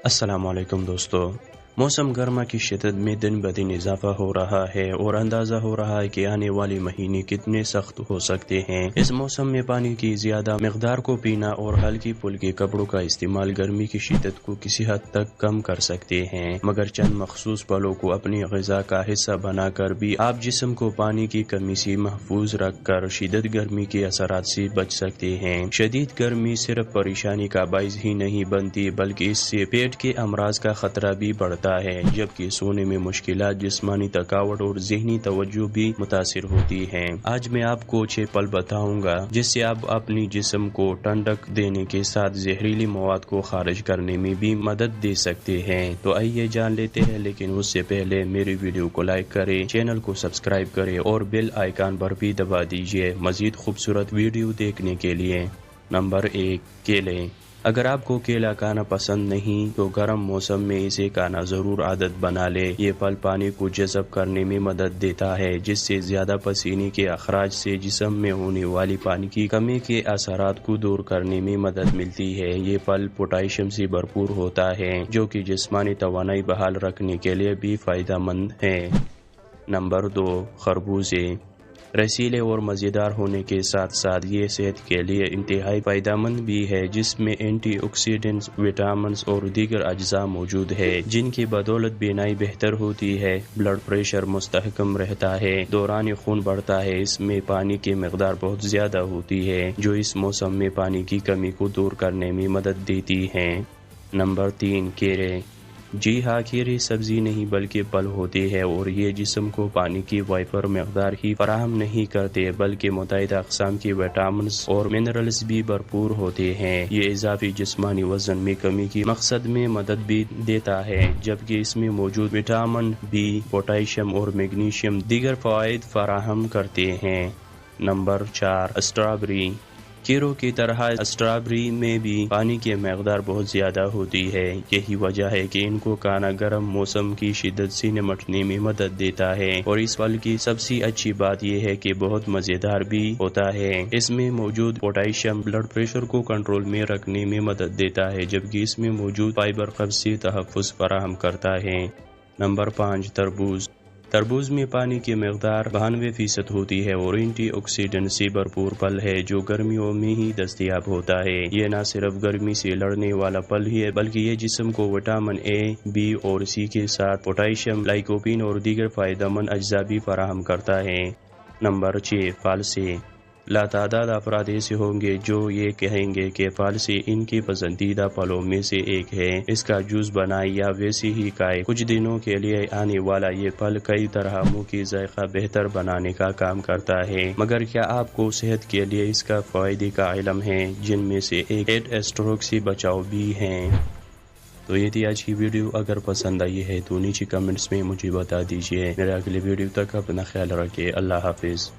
अस्सलाम वालेकुम दोस्तों। मौसम गर्मा की शिद्दत में दिन ब दिन इजाफा हो रहा है और अंदाज़ा हो रहा है कि आने वाले महीने कितने सख्त हो सकते हैं। इस मौसम में पानी की ज़्यादा मकदार को पीना और हल्की फुल्की कपड़ों का इस्तेमाल गर्मी की शिद्दत को किसी हद तक कम कर सकते हैं, मगर चंद मखसूस पलों को अपनी ग़िज़ा का हिस्सा बनाकर भी आप जिस्म को पानी की कमी से महफूज रख कर शिद्दत गर्मी के असरात से बच सकते हैं। शदीद गर्मी सिर्फ परेशानी का बाइस ही नहीं बनती, बल्कि इससे पेट के अमराज का खतरा भी बढ़ता है, जबकि सोने में मुश्किलात, जिस्मानी थकावट और ज़हनी तवज्जो भी मुतासिर होती है। आज मैं आपको 6 पल बताऊंगा जिससे आप अपनी जिस्म को ठंडक देने के साथ जहरीली मवाद को खारिज करने में भी मदद दे सकते हैं। तो आइए जान लेते हैं, लेकिन उससे पहले मेरी वीडियो को लाइक करें, चैनल को सब्सक्राइब करें और बेल आइकन पर भी दबा दीजिए मजीद खूबसूरत वीडियो देखने के लिए। नंबर 1, केले। अगर आपको केला खाना पसंद नहीं तो गर्म मौसम में इसे खाना जरूर आदत बना ले। ये फल पानी को जज़ब करने में मदद देता है, जिससे ज्यादा पसीने के अखराज से जिस्म में होने वाली पानी की कमी के असरात को दूर करने में मदद मिलती है। ये फल पोटेशियम से भरपूर होता है, जो कि जिस्मानी तवानाई बहाल रखने के लिए भी फायदेमंद है। नंबर 2, खरबूजे। रसीले और मज़ेदार होने के साथ साथ ये सेहत के लिए इंतहाई फायदेमंद भी है, जिसमें एंटीऑक्सीडेंट्स, विटामिन्स और दीगर अज्जा मौजूद है, जिनकी बदौलत बीनाई बेहतर होती है, ब्लड प्रेशर मुस्तहकम रहता है, दौरान खून बढ़ता है। इसमें पानी की मकदार बहुत ज्यादा होती है, जो इस मौसम में पानी की कमी को दूर करने में मदद देती है। नंबर 3, केले। जी हाँ, खीरे सब्जी नहीं बल्कि फल होते हैं और ये जिस्म को पानी की वाइपर मकदार ही फराहम नहीं करते, बल्कि मुतअद्दिद अक़साम के विटामिन्स और मिनरल्स भी भरपूर होते हैं। ये इजाफी जिस्मानी वजन में कमी की मकसद में मदद भी देता है, जबकि इसमें मौजूद विटामिन बी, पोटेशियम और मैग्नीशियम दीगर फ़वाइद फराहम करते हैं। Number 4, strawberry. खीरों की तरह स्ट्रॉबेरी में भी पानी की मकदार बहुत ज्यादा होती है। यही वजह है कि इनको खाना गर्म मौसम की शिद्दत से निपटने में मदद देता है, और इस फल की सबसे अच्छी बात यह है कि बहुत मजेदार भी होता है। इसमें मौजूद पोटेशियम ब्लड प्रेशर को कंट्रोल में रखने में मदद देता है, जबकि इसमें मौजूद फाइबर कब्ज से तहफ़्फ़ुज़ फराहम करता है। नंबर 5, तरबूज। तरबूज में पानी की मकदार 92% होती है और एंटीऑक्सीडेंट से भरपूर फल है, जो गर्मियों में ही दस्तयाब होता है। ये न सिर्फ गर्मी से लड़ने वाला फल ही है, बल्कि ये जिस्म को विटामिन ए, बी और सी के साथ पोटेशियम, लाइकोपीन और दीगर फायदेमंद अज्जा भी फराहम करता है। नंबर 6, फल से। लातादाद अफराद ऐसे होंगे जो ये कहेंगे कि फल से इनके पसंदीदा फलों में से एक है। इसका जूस बनाए या वैसे ही खाए, कुछ दिनों के लिए आने वाला ये फल कई तरह मुँह की जायका बेहतर बनाने का काम करता है। मगर क्या आपको सेहत के लिए इसका फायदे का इल्म है, जिनमें से एक हेड स्ट्रोक से बचाव भी है। तो ये थी आज की वीडियो। अगर पसंद आई है तो नीचे कमेंट्स में मुझे बता दीजिए। मेरे अगले वीडियो तक अपना ख्याल रखिए। अल्लाह हाफिज।